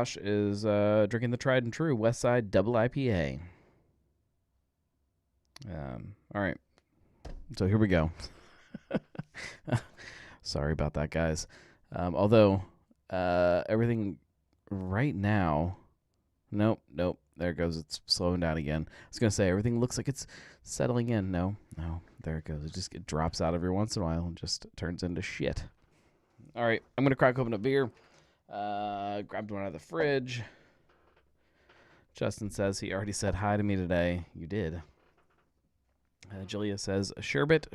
Josh is drinking the tried and true Westside Double IPA. All right, so here we go. Sorry about that, guys. Although everything right now, nope, there it goes. It's slowing down again. I was gonna say everything looks like it's settling in. No, there it goes. It drops out every once in a while and just turns into shit. All right, I'm gonna crack open a beer. Grabbed one out of the fridge. Justin says he already said hi to me today. You did. Julia says sherbet.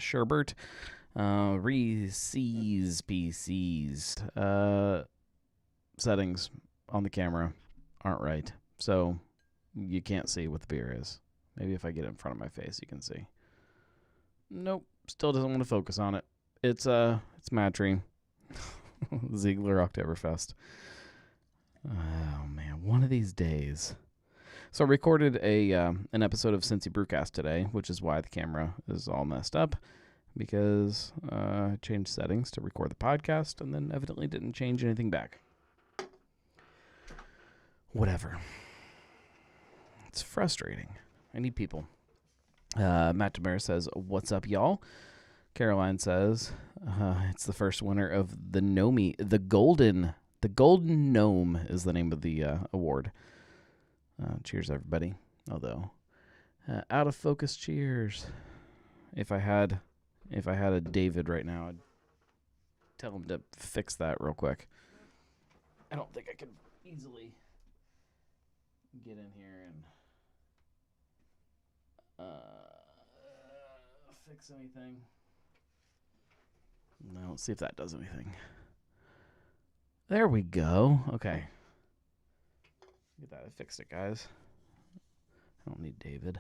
Reese's PCs. Settings on the camera aren't right, so you can't see what the beer is. Maybe if I get it in front of my face, you can see. Nope, still doesn't want to focus on it. It's Matry. Ziegler Oktoberfest. Oh man, one of these days. So I recorded an episode of Cincy Brewcast today, which is why the camera is all messed up, because I changed settings to record the podcast and then evidently didn't change anything back. Whatever. It's frustrating. I need people. Matt Demare says, "What's up, y'all?" Caroline says, "It's the first winner of the Nomi, the Golden Gnome is the name of the award." Cheers, everybody. Although, out of focus, cheers. If I had a David right now, I'd tell him to fix that real quick. I don't think I could easily get in here and fix anything. No, let's see if that does anything. There we go. Okay. Get that. I fixed it, guys. I don't need David.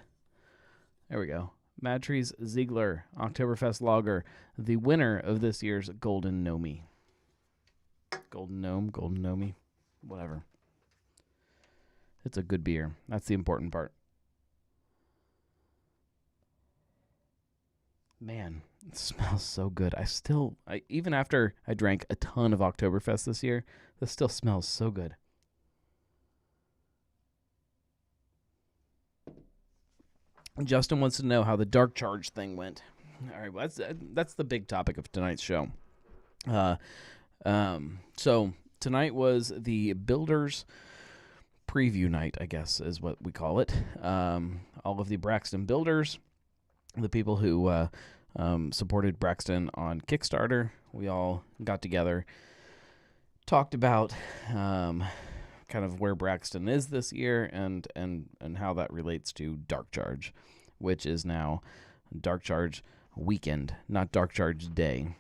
There we go. Matry's Ziegler Oktoberfest Lager, the winner of this year's Golden Nomi. Golden Gnome, Golden Nomi, whatever. It's a good beer. That's the important part. Man, it smells so good. Even after I drank a ton of Oktoberfest this year, this still smells so good. Justin wants to know how the Dark Charge thing went. All right, well, that's the big topic of tonight's show. So tonight was the Builders preview night, I guess is what we call it. All of the Braxton Builders, the people who supported Braxton on Kickstarter, we all got together, talked about kind of where Braxton is this year and how that relates to Dark Charge, which is now Dark Charge weekend, not Dark Charge day.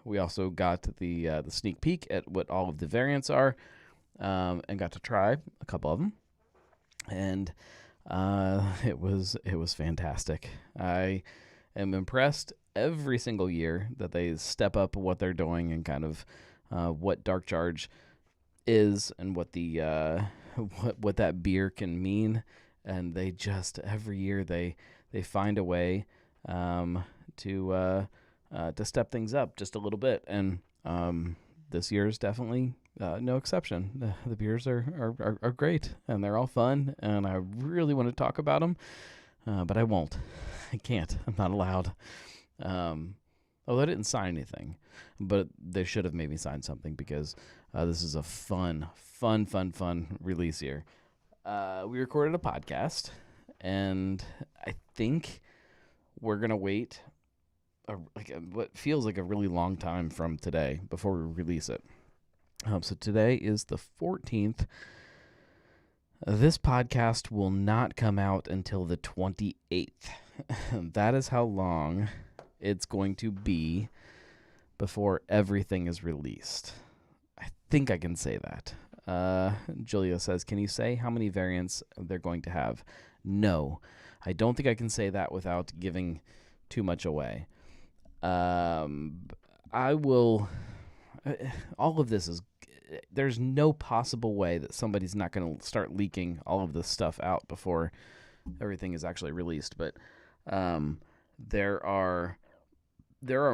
We also got the sneak peek at what all of the variants are, and got to try a couple of them, and it was fantastic. I am impressed every single year that they step up what they're doing and kind of what Dark Charge is and what the what that beer can mean, and they just every year they find a way to step things up just a little bit, and this year is definitely no exception. The beers are great, and they're all fun, and I really want to talk about them, but I won't. I can't. I'm not allowed. Although I didn't sign anything, but they should have made me sign something, because this is a fun release here. We recorded a podcast, and I think we're going to wait what feels like a really long time from today before we release it. So today is the 14th. This podcast will not come out until the 28th. That is how long it's going to be before everything is released. I think I can say that. Julia says, "Can you say how many variants they're going to have?" No, I don't think I can say that without giving too much away. I will. All of this is. There's no possible way that somebody's not going to start leaking all of this stuff out before everything is actually released. But there are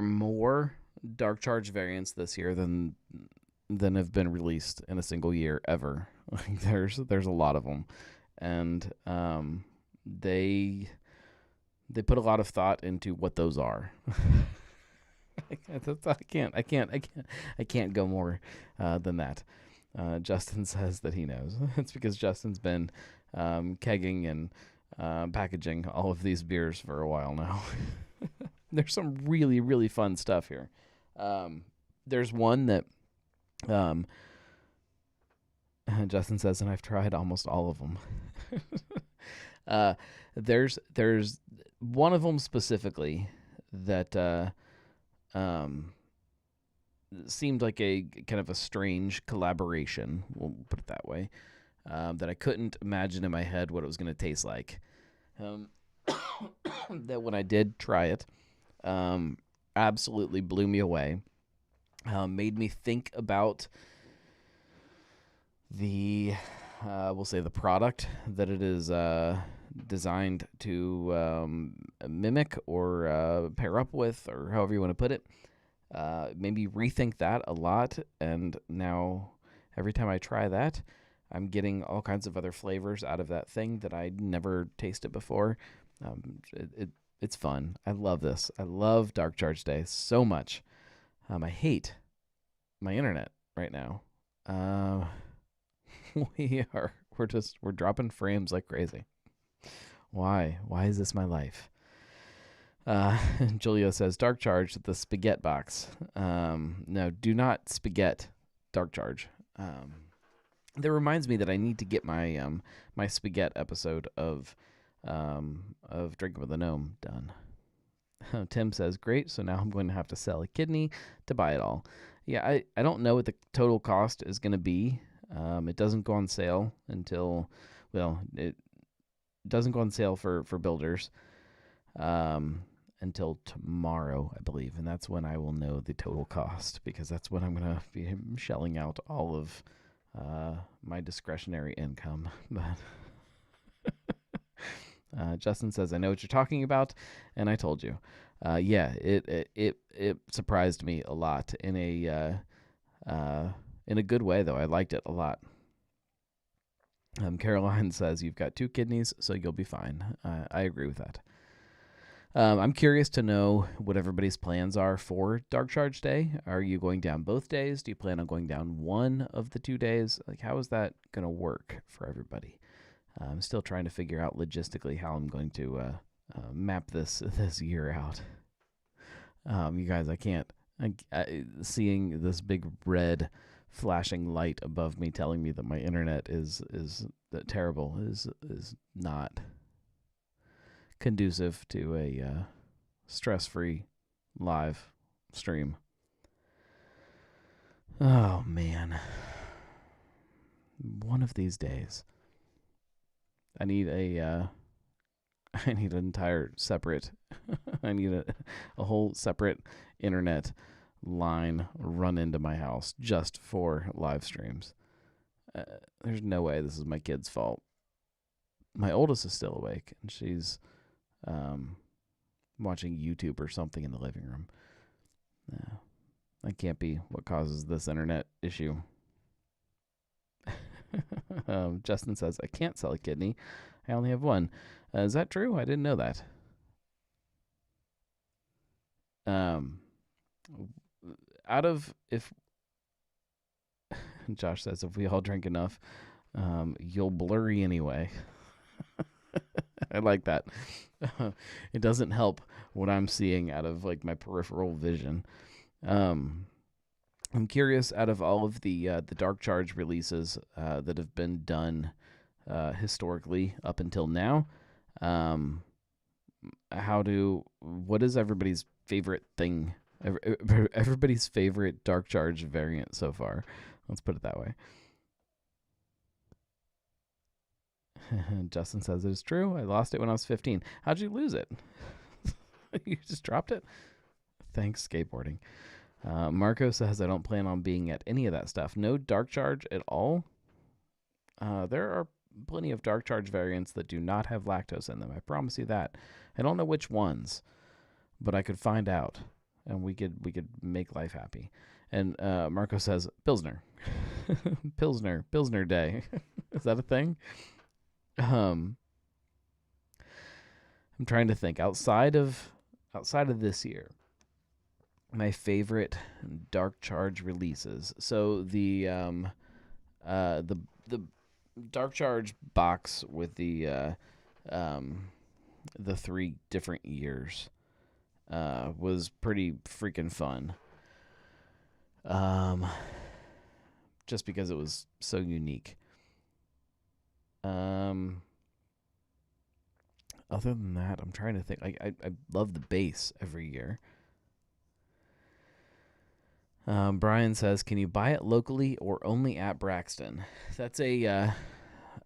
more Dark Charge variants this year than than have been released in a single year ever. There's a lot of them, and they put a lot of thought into what those are. I can't go more than that. Justin says that he knows. It's because Justin's been kegging and packaging all of these beers for a while now. There's some really, really fun stuff here. There's one that Justin says, and I've tried almost all of them. There's one of them specifically that seemed like a kind of a strange collaboration. We'll put it that way. That I couldn't imagine in my head what it was going to taste like. That when I did try it, absolutely blew me away. Made me think about the, we'll say the product that it is designed to mimic or pair up with, or however you want to put it. Maybe rethink that a lot, and now every time I try that, I'm getting all kinds of other flavors out of that thing that I never tasted before. It's fun. I love this. I love Dark Charge Day so much. I hate my internet right now. We're dropping frames like crazy. Why? Why is this my life? Julio says, Dark Charge, the spaghetti box. No, do not spaghetti Dark Charge. That reminds me that I need to get my my spaghetti episode of Drinking with a Gnome done. Tim says, great, so now I'm going to have to sell a kidney to buy it all. Yeah, I don't know what the total cost is going to be. It doesn't go on sale until, well, it doesn't go on sale for builders until tomorrow, I believe. And that's when I will know the total cost, because that's when I'm going to be shelling out all of my discretionary income. But Justin says, I know what you're talking about, and I told you. Yeah, it surprised me a lot in a good way, though. I liked it a lot. Caroline says, you've got 2 kidneys, so you'll be fine. I agree with that. I'm curious to know what everybody's plans are for Dark Charge Day. Are you going down both days? Do you plan on going down one of the 2 days? Like, how is that going to work for everybody? I'm still trying to figure out logistically how I'm going to map this year out. You guys, I can't. Seeing this big red flashing light above me telling me that my internet is terrible is not conducive to a stress-free live stream. Oh man, one of these days I need an entire separate I need a whole separate internet line run into my house just for live streams. There's no way this is my kid's fault. My oldest is still awake, and she's watching YouTube or something in the living room. That can't be what causes this internet issue. Justin says, I can't sell a kidney. I only have one. Is that true? I didn't know that. If Josh says, if we all drink enough, you'll blurry anyway. I like that. It doesn't help what I'm seeing out of like my peripheral vision. I'm curious, out of all of the Dark Charge releases that have been done historically up until now, what is everybody's favorite thing? Everybody's favorite Dark Charge variant so far. Let's put it that way. Justin says it is true. I lost it when I was 15. How'd you lose it? You just dropped it? Thanks, skateboarding. Marco says, I don't plan on being at any of that stuff. No Dark Charge at all? There are plenty of Dark Charge variants that do not have lactose in them. I promise you that. I don't know which ones, but I could find out, and we could make life happy. And Marco says Pilsner. Pilsner Day. Is that a thing? I'm trying to think outside of this year. My favorite Dark Charge releases. So the Dark Charge box with the 3 different years was pretty freaking fun. Just because it was so unique. Other than that, I'm trying to think. I love the base every year. Brian says, can you buy it locally or only at Braxton? That's a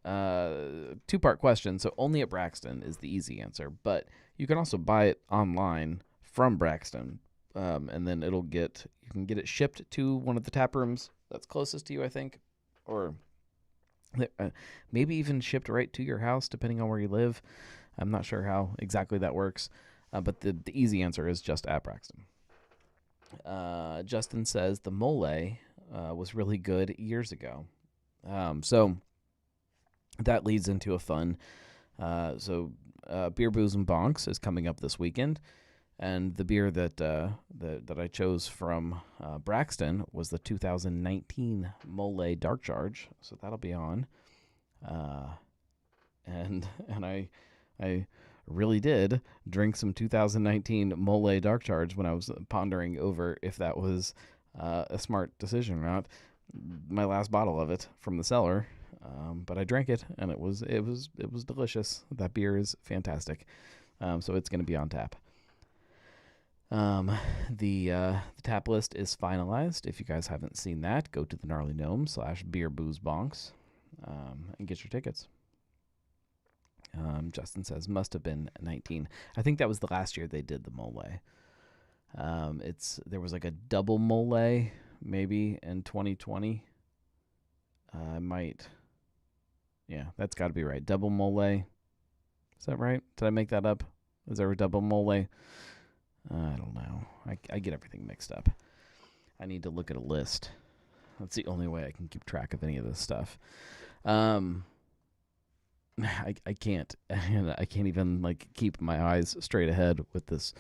2-part question. So only at Braxton is the easy answer. But you can also buy it online from Braxton. And then you can get it shipped to one of the tap rooms that's closest to you, I think. Or maybe even shipped right to your house, depending on where you live. I'm not sure how exactly that works. But the easy answer is just at Braxton. Justin says the mole was really good years ago. So that leads into a fun. Beer, Booze, and Bonks is coming up this weekend. And the beer that I chose from Braxton was the 2019 Mole Dark Charge. So that'll be on. And I really did drink some 2019 Mole Dark Charge when I was pondering over if that was a smart decision or not. My last bottle of it from the cellar, but I drank it and it was delicious. That beer is fantastic. So it's going to be on tap. The tap list is finalized. If you guys haven't seen that, go to the Gnarly Gnome /Beer Booze Bonks and get your tickets. Justin says must have been 19. I think that was the last year they did the mole. There was like a double mole maybe in 2020. Yeah, that's got to be right. Double mole. Is that right? Did I make that up? Is there a double mole? I don't know. I get everything mixed up. I need to look at a list. That's the only way I can keep track of any of this stuff. I can't. I can't even keep my eyes straight ahead with this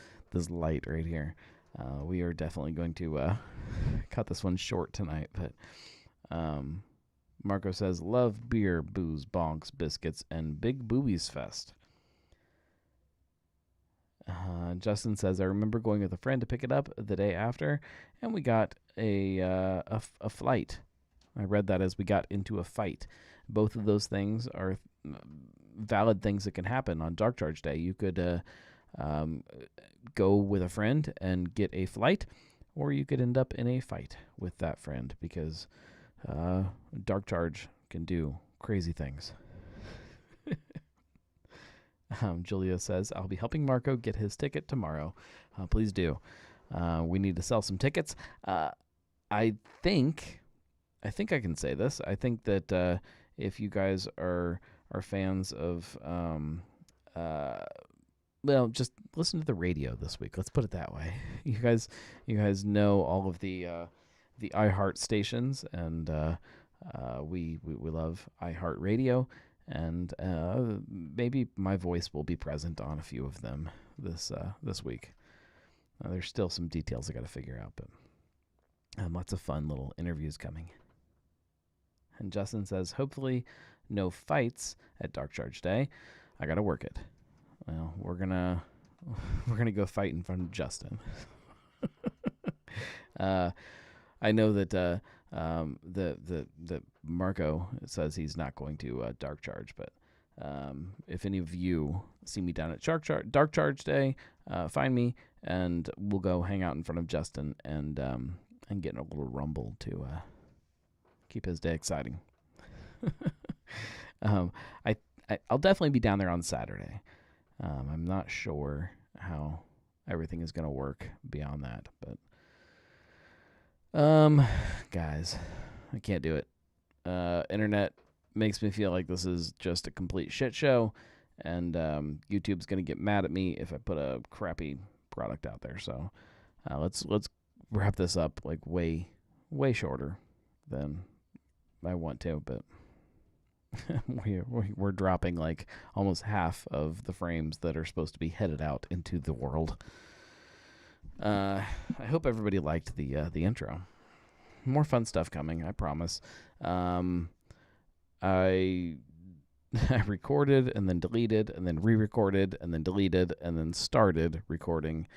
light right here. We are definitely going to cut this one short tonight. But Marco says, love beer, booze, bonks, biscuits, and big boobies fest. Justin says, I remember going with a friend to pick it up the day after, and we got a flight. I read that as we got into a fight. Both of those things are valid things that can happen on Dark Charge Day. You could go with a friend and get a flight, or you could end up in a fight with that friend because Dark Charge can do crazy things. Julia says, I'll be helping Marco get his ticket tomorrow. Please do. We need to sell some tickets. I think I can say this. I think that if you guys are fans of, just listen to the radio this week. Let's put it that way. You guys know all of the iHeart stations, and we love iHeart Radio, and maybe my voice will be present on a few of them this week. There's still some details I got to figure out, but lots of fun little interviews coming. And Justin says, hopefully no fights at Dark Charge Day. I got to work it. Well, we're gonna go fight in front of Justin. I know that the Marco says he's not going to Dark Charge, but if any of you see me down at Dark Charge Day, find me and we'll go hang out in front of Justin and get in a little rumble to keep his day exciting. I'll definitely be down there on Saturday. I'm not sure how everything is going to work beyond that, but guys, I can't do it. Internet makes me feel like this is just a complete shit show, and YouTube's going to get mad at me if I put a crappy product out there. So let's wrap this up way way shorter than I want to, but we're dropping like almost half of the frames that are supposed to be headed out into the world. I hope everybody liked the intro. More fun stuff coming, I promise. I recorded and then deleted and then re-recorded and then deleted and then started recording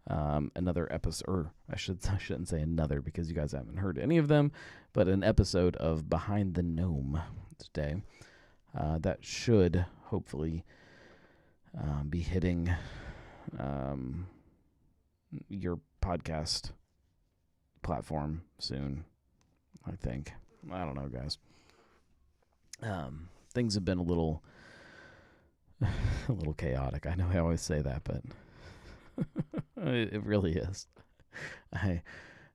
another episode, or I shouldn't say another because you guys haven't heard any of them, but an episode of Behind the Gnome today. That should hopefully be hitting your podcast platform soon, I think. I don't know, guys. Things have been a little chaotic. I know I always say that, but it really is. I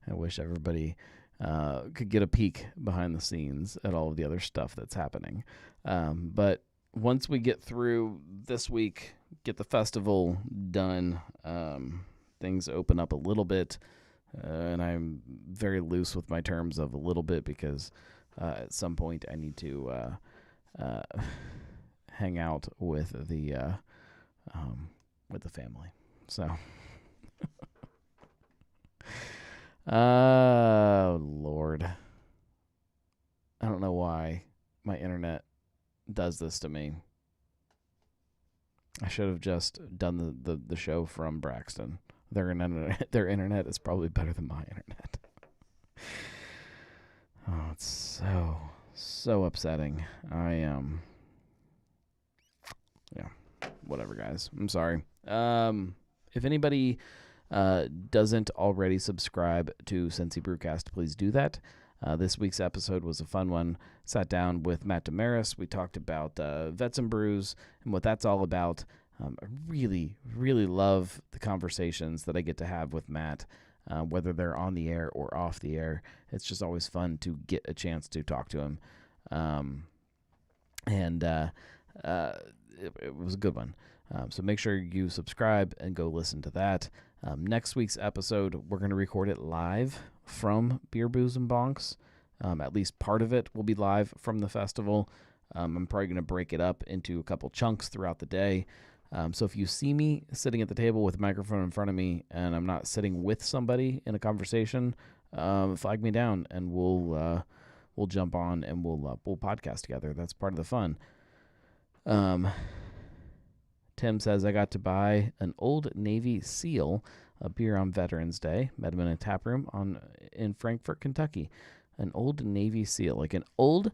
wish everybody could get a peek behind the scenes at all of the other stuff that's happening. But once we get through this week, get the festival done, things open up a little bit, and I'm very loose with my terms of a little bit because at some point I need to hang out with the family. So, oh Lord, I don't know why my internet does this to me. I should have just done the show from Braxton. Their internet is probably better than my internet. Oh, it's so upsetting. Yeah, whatever, guys. I'm sorry. If anybody doesn't already subscribe to Cincy Brewcast, please do that. This week's episode was a fun one. Sat down with Matt Damaris. We talked about Vets and Brews and what that's all about. I really, really love the conversations that I get to have with Matt, whether they're on the air or off the air. It's just always fun to get a chance to talk to him. It was a good one. So make sure you subscribe and go listen to that. Next week's episode, we're going to record it live from Beer, Booze, and Bonks. At least part of it will be live from the festival. I'm probably going to break it up into a couple chunks throughout the day. So if you see me sitting at the table with a microphone in front of me and I'm not sitting with somebody in a conversation, flag me down and we'll jump on and we'll podcast together. That's part of the fun. Tim says, I got to buy an Old Navy Seal, a beer on Veterans Day. Met him in a tap room in Frankfort, Kentucky. An Old Navy Seal. Like an Old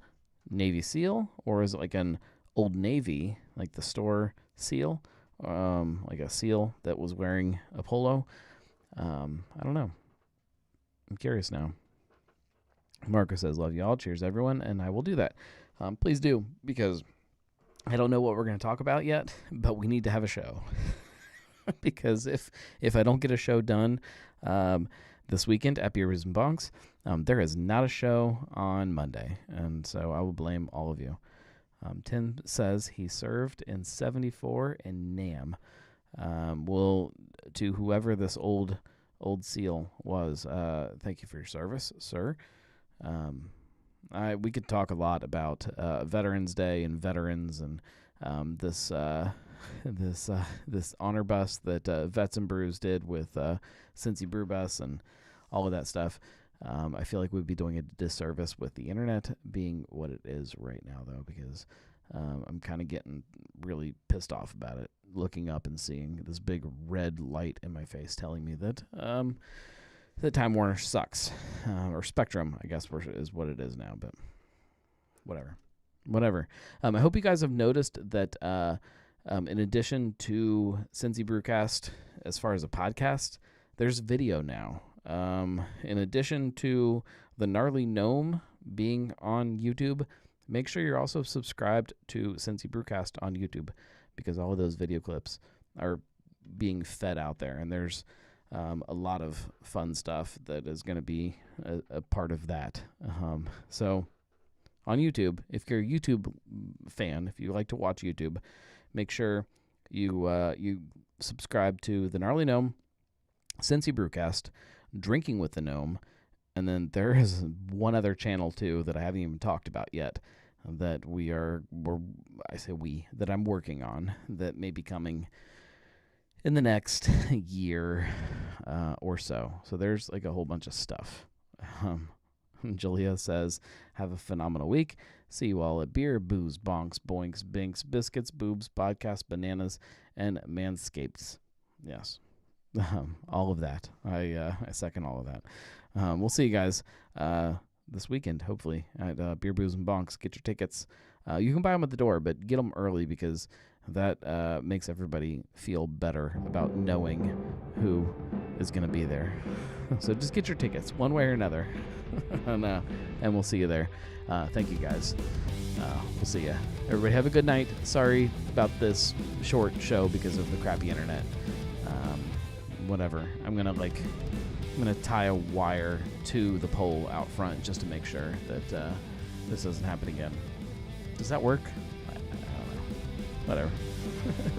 Navy Seal? Or is it like an Old Navy, like the store seal? Like a seal that was wearing a polo? I don't know. I'm curious now. Marcus says, love you all. Cheers, everyone. And I will do that. Please do, because I don't know what we're going to talk about yet, but we need to have a show. Because if I don't get a show done this weekend at Beer, Booze, and Bonks, there is not a show on Monday. And so I will blame all of you. Tim says he served in 74 in Nam. Well, to whoever this old seal was, thank you for your service, sir. We could talk a lot about Veterans Day and veterans and this honor bus that Vets and Brews did with Cincy Brew Bus and all of that stuff. I feel like we'd be doing a disservice with the internet being what it is right now, though, because I'm kind of getting really pissed off about it, looking up and seeing this big red light in my face telling me that Time Warner sucks, or Spectrum, I guess, is what it is now, but whatever. I hope you guys have noticed that in addition to Cincy Brewcast, as far as a podcast, there's video now. In addition to the Gnarly Gnome being on YouTube, make sure you're also subscribed to Cincy Brewcast on YouTube, because all of those video clips are being fed out there, and there's a lot of fun stuff that is going to be a part of that. So on YouTube, if you're a YouTube fan, if you like to watch YouTube, make sure you subscribe to the Gnarly Gnome, Cincy Brewcast, Drinking with the Gnome, And then there is one other channel too that I haven't even talked about yet that that I'm working on, that may be coming in the next year or so. So there's like a whole bunch of stuff. Julia says, have a phenomenal week. See you all at beer, booze, bonks, boinks, binks, biscuits, boobs, podcasts, bananas, and manscapes. Yes. All of that. I second all of that. We'll see you guys this weekend, hopefully, at Beer, Booze, and Bonks. Get your tickets. You can buy them at the door, but get them early because that makes everybody feel better about knowing who is going to be there. So just get your tickets one way or another, and we'll see you there. Thank you, guys. We'll see you. Everybody have a good night. Sorry about this short show because of the crappy internet. Whatever. I'm gonna tie a wire to the pole out front just to make sure that this doesn't happen again. Does that work? I don't know. Whatever.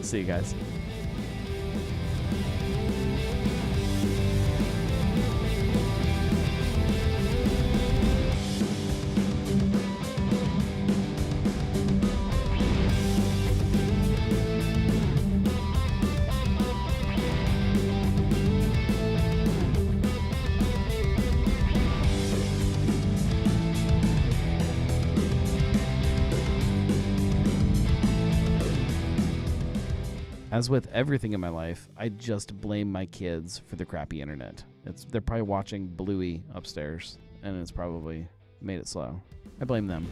See you guys. As with everything in my life, I just blame my kids for the crappy internet. They're probably watching Bluey upstairs, and it's probably made it slow. I blame them.